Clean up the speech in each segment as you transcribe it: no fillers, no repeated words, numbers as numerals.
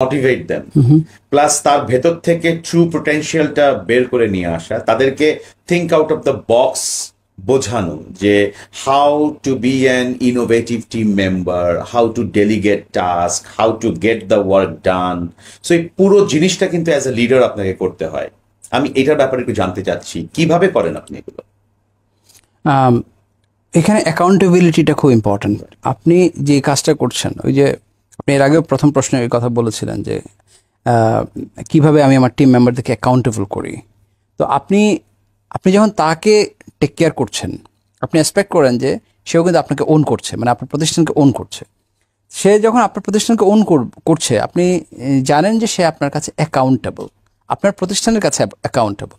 Motivate দেন, plus তার ভেতর থেকে ট্রু পোটেনশিয়ালটা বের করে নিয়ে আসা, তাদেরকে think out of the box বোঝানো যে how to be an innovative team member, how to delegate task, how to get the work done. So এই পুরো জিনিসটা কিন্তু অ্যাজ এ লিডার আপনাকে করতে হয়। আমি এটার ব্যাপারে একটু জানতে চাচ্ছি, কিভাবে করেন আপনি এগুলো? এখানে অ্যাকাউন্টেবিলিটিটা খুব ইম্পর্ট্যান্ট। আপনি যে কাজটা করছেন, ওই যে আপনি এর আগেও প্রথম প্রশ্নে ওই কথা বলেছিলেন যে কিভাবে আমি আমার টিম মেম্বারদেরকে অ্যাকাউন্টেবল করি। তো আপনি যখন তাকে টেক কেয়ার করছেন, আপনি এক্সপেক্ট করেন যে সেও কিন্তু আপনাকে ওন করছে, মানে আপনার প্রতিষ্ঠানকে ওন করছে। সে যখন আপনার প্রতিষ্ঠানকে ওন করছে, আপনি জানেন যে সে আপনার কাছে অ্যাকাউন্টেবল, আপনার প্রতিষ্ঠানের কাছে অ্যাকাউন্টেবল,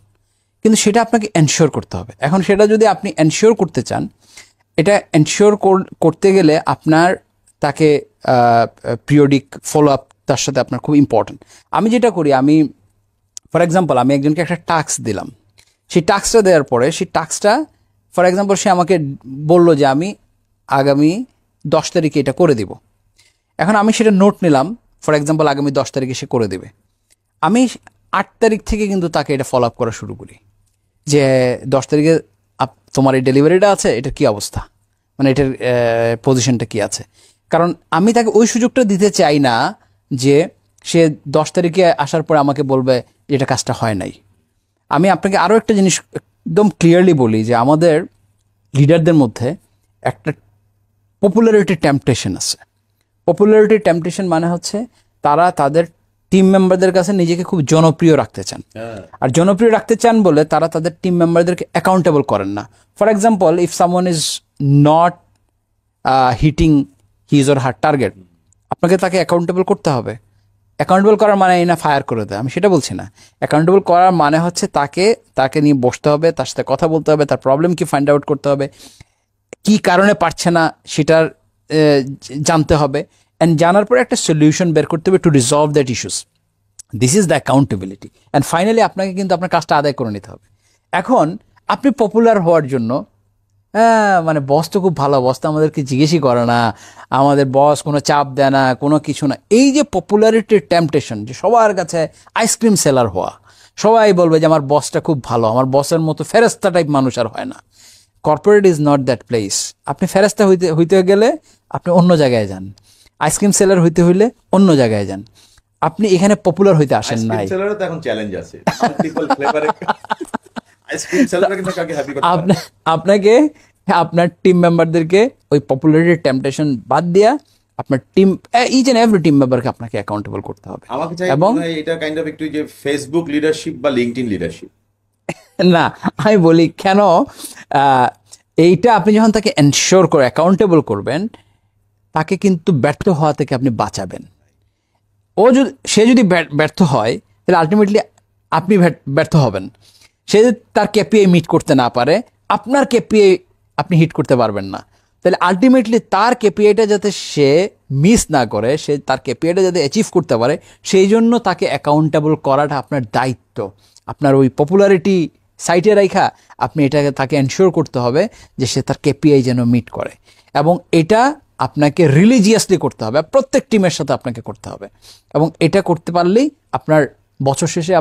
কিন্তু সেটা আপনাকে এনশিওর করতে হবে। এখন সেটা যদি আপনি এনশিওর করতে চান, এটা এনশিওর করতে গেলে আপনার তাকে পিরিয়ডিক ফলো আপ তার সাথে আপনার খুব ইম্পর্ট্যান্ট। আমি যেটা করি, আমি ফর এক্সাম্পল আমি একজনকে একটা টাস্ক দিলাম, সেই টাস্কটা দেওয়ার পরে সেই টাস্কটা ফর এক্সাম্পল সে আমাকে বললো যে আমি আগামী 10 তারিখে এটা করে দিব। এখন আমি সেটা নোট নিলাম, ফর এক্সাম্পল আগামী 10 তারিখে সে করে দেবে। আমি 8 তারিখ থেকে কিন্তু তাকে এটা ফলো আপ করা শুরু করি যে 10 তারিখে তোমার এই ডেলিভারিটা আছে, এটার কী অবস্থা, মানে এটার পজিশনটা কী আছে। কারণ আমি তাকে ওই সুযোগটা দিতে চাই না যে সে 10 তারিখে আসার পরে আমাকে বলবে এটা কাজটা হয় নাই। আমি আপনাকে আরও একটা জিনিস একদম ক্লিয়ারলি বলি যে আমাদের লিডারদের মধ্যে একটা পপুলারিটি টেম্পটেশন আছে। পপুলারিটি টেম্পটেশন মানে হচ্ছে তারা তাদের টিম মেম্বারদের কাছে নিজেকে খুব জনপ্রিয় রাখতে চান, আর জনপ্রিয় রাখতে চান বলে তারা তাদের টিম মেম্বারদেরকে অ্যাকাউন্টেবল করেন না। For example, if someone is not hitting his or her target, আপনাকে তাকে অ্যাকাউন্টেবল করতে হবে। অ্যাকাউন্টেবল করার মানে এই না ফায়ার করে দেয়, আমি সেটা বলছি না। অ্যাকাউন্টেবল করার মানে হচ্ছে তাকে নিয়ে বসতে হবে, তার সাথে কথা বলতে হবে, তার প্রবলেম কি ফাইন্ড আউট করতে হবে, কি কারণে পারছে না সেটার জানতে হবে, অ্যান্ড জানার পরে একটা সলিউশন বের করতে হবে two resolve that issues. This is the accountability. And finally আপনাকে কিন্তু আপনার কাজটা আদায় করে নিতে হবে। এখন আপনি পপুলার হওয়ার জন্য মানে বস তো খুব ভালো, বস তো আমাদেরকে জিজ্ঞেসই করে না, আমাদের বস কোনো চাপ দেয় না, কোনো কিছু না। এই যে পপুলারিটির টেম্পটেশন, যে সবার কাছে আইসক্রিম সেলার হওয়া, সবাই বলবে যে আমার বসটা খুব ভালো, আমার বসের মতো ফেরেস্তা টাইপ মানুষ আর হয় না। Corporate is not that place. আপনি ফেরেস্তা হইতে গেলে আপনি অন্য জায়গায় যান, আইসক্রিম সেলার হইতে হইলে অন্য জায়গায় যান। আপনি এখানে পপুলার হইতে আসেন নাই। আপনাকে আপনার টিম মেম্বারদেরকে ওই পপুলারিটি টেম্পটেশন বাদ দিয়া আপনার team, each and every team মেম্বারকে আপনাকে অ্যাকাউন্টেবল করতে হবে। এবং এটা কাইন্ড অফ একটু যে ফেসবুক লিডারশিপ বা লিঙ্কডইন লিডারশিপ না, আমি বলি কেন, এইটা আপনি যখন তাকে এনশিওর করে অ্যাকাউন্টেবল করবেন, তাকে কিন্তু ব্যর্থ হওয়া থেকে আপনি বাঁচাবেন। সে যদি ব্যর্থ হয়, তাহলে আলটিমেটলি আপনি ব্যর্থ হবেন। সে যদি তার কেপিআই মিট করতে না পারে, আপনার কেপিআই আপনি হিট করতে পারবেন না। তাহলে আলটিমেটলি তার কেপিআইটা যাতে সে মিস না করে, সে তার কেপিআইটা যাতে অ্যাচিভ করতে পারে, সেই জন্য তাকে অ্যাকাউন্টেবল করাটা আপনার দায়িত্ব। আপনার ওই পপুলারিটি সাইটে রাখা আপনি এটাকে তাকে এনশিওর করতে হবে যে সে তার কেপিআই যেন মিট করে, এবং এটা আপনাকে রিলিজিয়াসলি করতে হবে, প্রত্যেক টিমের সাথে আপনাকে করতে হবে। এবং এটা করতে পারলেই আপনার বছর শেষে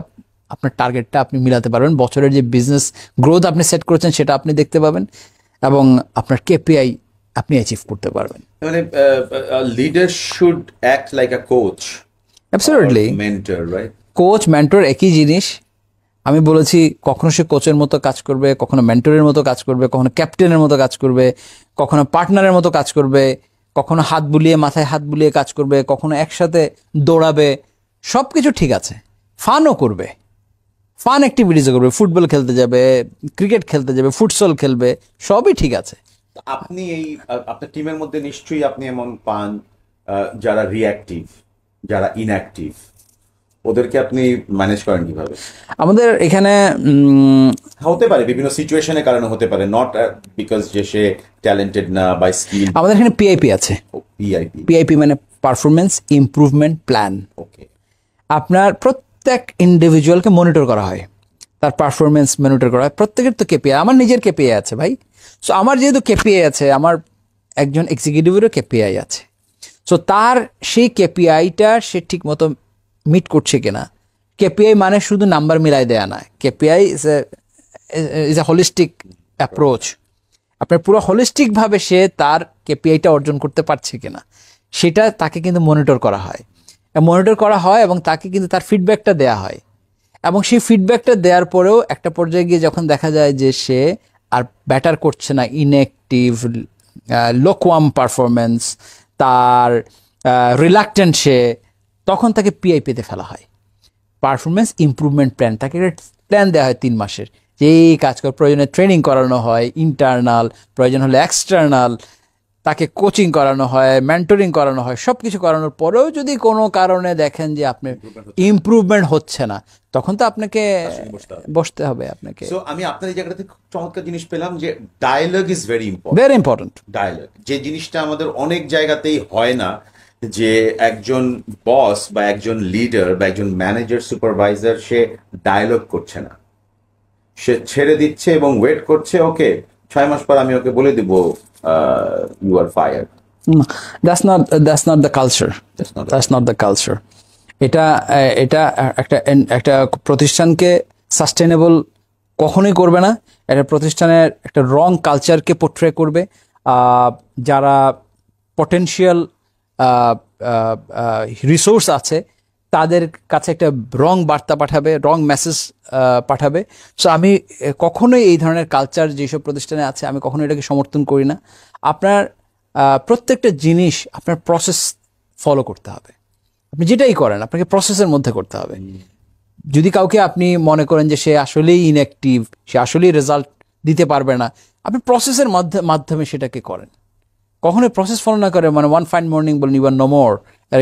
আপনার টার্গেটটা আপনি মিলাতে পারবেন, বছরের যে বিজনেস গ্রোথ আপনি সেট করেছেন সেটা আপনি দেখতে পাবেন, এবং আপনার কেপিআই আপনি অ্যাচিভ করতে পারবেন। মানে leader should act like a coach. Absolutely. Mentor, right? Coach mentor একই জিনিস। আমি বলেছি কখনো সে কোচের মতো কাজ করবে, কখনো মেন্টরের মতো কাজ করবে, কখনো ক্যাপ্টেনের মতো কাজ করবে, কখনো পার্টনারের মতো কাজ করবে, কখনো হাত বুলিয়ে মাথায় হাত বুলিয়ে কাজ করবে, কখনো একসাথে দৌড়াবে। সব কিছু ঠিক আছে, ফানও করবে, ফান অ্যাক্টিভিটিসও করবে, ফুটবল খেলতে যাবে, ক্রিকেট খেলতে যাবে, ফুটসল খেলবে, সবই ঠিক আছে। আপনি আপনার টিমের মধ্যে নিশ্চয়ই আপনি এমন পান যারা রিঅ্যাক্টিভ, যারা ইনঅ্যাক্টিভ, ওদেরকে আপনি ম্যানেজ করেন কিভাবে? আমাদের এখানে হতে পারে বিভিন্ন সিচুয়েশনের কারণে হতে পারে, নট বিকজ যে সে ট্যালেন্টেড না বা স্কিল। আমাদের এখানে পিআইপি আছে। পিআইপি মানে পারফরমেন্স ইমপ্রুভমেন্ট প্ল্যান। ওকে। আপনার প্রত্যেক ইন্ডিভিজুয়ালকে মনিটর করা হয়, তার পারফরমেন্স মনিটর করা হয়। প্রত্যেকের তো কেপিআই, আমার নিজের কেপিআই আছে ভাই। সো আমার যেহেতু কেপিআই আছে, আমার একজন এক্সিকিউটিভেরও কেপিআই আছে। সো তার সেই কেপিআইটা সে ঠিক মতো মিট করছে কিনা। কেপিআই মানে শুধু নাম্বার মিলাই দেয়া না, KPI is a holistic approach. আপনার পুরো হোলিস্টিকভাবে সে তার কেপিআইটা অর্জন করতে পারছে কিনা সেটা তাকে কিন্তু মনিটর করা হয়, এবং তাকে কিন্তু তার ফিডব্যাকটা দেয়া হয়, এবং সেই ফিডব্যাকটা দেওয়ার পরেও একটা পর্যায়ে গিয়ে যখন দেখা যায় যে সে আর ব্যাটার করছে না, ইনঅ্যাক্টিভ, লোকওয়াম পারফরমেন্স, তার রিলাক্টেন্ট সে, তখন তাকে পিআই পেতে ফেলা হয়, পারফরমেন্স ইমপ্রুভমেন্ট প্ল্যান। তাকে একটা প্ল্যান দেওয়া হয় 3 মাসের, যে এই কাজ করে, প্রয়োজনে ট্রেনিং করানো হয় ইন্টারনাল, প্রয়োজন হলে এক্সটার্নাল, তাকে কোচিং করানো হয়, মেন্টরিং করানো হয়। সব কিছু করানোর পরেও যদি কোনো কারণে দেখেন যে আপনার ইমপ্রুভমেন্ট হচ্ছে না, তখন তো আপনাকে বসতে হবে আপনাকে। সো আমি আপনার এই জায়গাটাতে খুব চমৎকার জিনিস পেলাম যে dialogue is very important. Very important dialogue, যে জিনিসটা আমাদের অনেক জায়গাতেই হয় না, যে একজন বস বা একজন লিডার বা একজন ম্যানেজার, সুপারভাইজার, সে ডায়ালগ করছে না, সে ছেড়ে দিচ্ছে এবং ওয়েট করছে, ওকে 6 মাস পর আমি ওকে বলে দিব you are fire. that's not the culture. That's not the culture. এটা একটা প্রতিষ্ঠানকে সাস্টেনেবল কখনোই করবে না। এটা প্রতিষ্ঠানের একটা রং কালচারকে পোট্রে করবে। যারা পটেনশিয়াল রিসোর্স আছে তাদের কাছে একটা রং বার্তা পাঠাবে, রং মেসেজ পাঠাবে। সো আমি কখনোই এই ধরনের কালচার যেসব প্রতিষ্ঠানে আছে, আমি কখনোই এটাকে সমর্থন করি না। আপনার প্রত্যেকটা জিনিস আপনার প্রসেস ফলো করতে হবে। আপনি যেটাই করেন আপনাকে প্রসেসের মধ্যে করতে হবে। যদি কাউকে আপনি মনে করেন যে সে আসলেই ইনঅ্যাক্টিভ, সে আসলেই রেজাল্ট দিতে পারবে না, আপনি প্রসেসের মাধ্যমে সেটাকে করেন। কখনোই প্রসেস ফলো না করে, মানে ওয়ান ফাইন মর্নিং বলেন you are no more,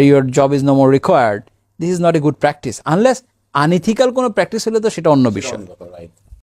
your job is no more required, this is not a good practice. Unless unethical কোনো প্র্যাকটিস হলে তো সেটা অন্য বিষয়।